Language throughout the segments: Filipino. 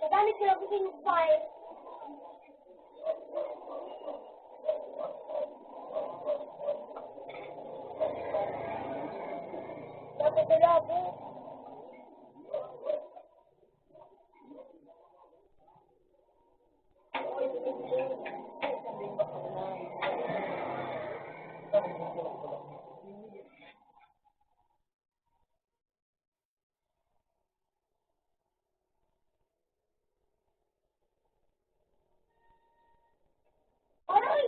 Nagamit sila kasi yung fire. Dapat sila po. Aray!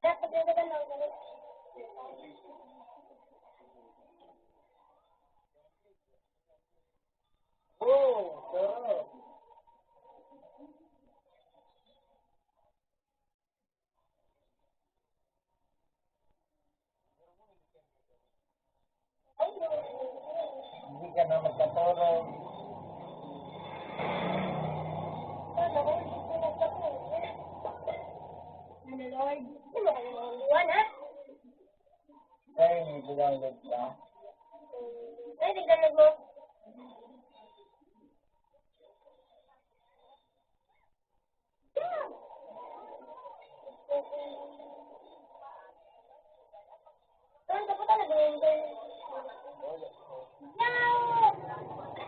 Dapat dito ka lang ulit. Oh, sarap. Hindi ka na magkatoro. Ano, hindi ko nagsabi. Ano, Lord? Ano kayo mga buwan, ha? Kaya may buwalog ka. Ay, tignan mo. Saan ka pa talaga yun? No!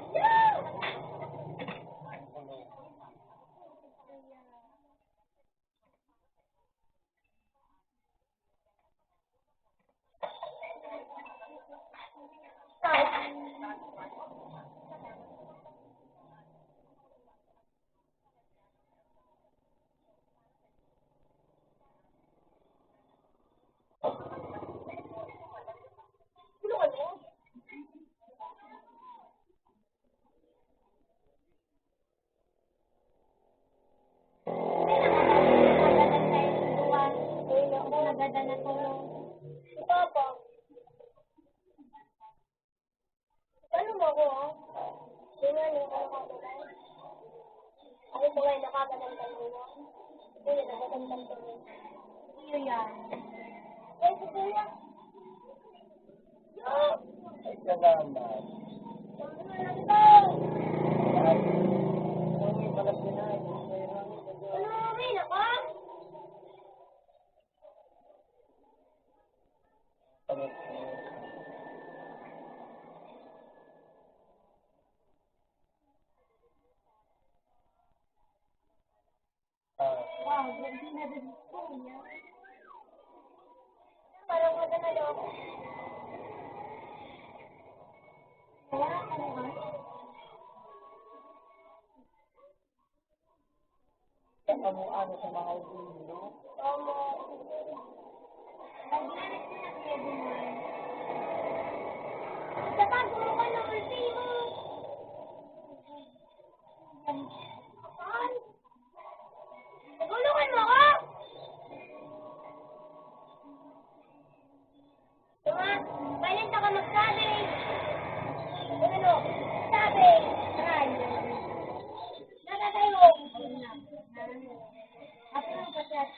No! Tulungan mo? Ito po. Ano mo ako, ha? Tingnan mo ako nakakagay. Ako po ngayon nakakagandang mo. Hindi, nakakagandang mo. Iyo yan. Eh, si Kuya. Yo! Ay, salamat. Sabi mo lang ito. Ay, kung may balat na ay, Ano, okay na ka? balat Wow, hindi na din po niya. Parang maganda ako. Wala ka naman. ano sa mga ulo. Omo. Pag-ianap ko na kaya din mo. Tatago mo ka ng ulti mo. Saan? Nagulungan mo ako? Diba? Kailan ka magsabi? Ano? Sabi. Aray. Nakatayo. Ako lang kasi at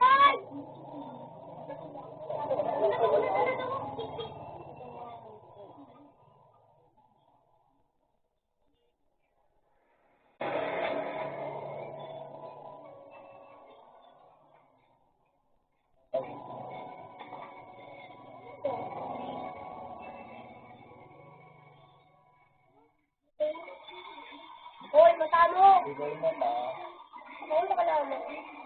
ay! Hoy, matalo! Bigay mo ba? Ano ka lang mo?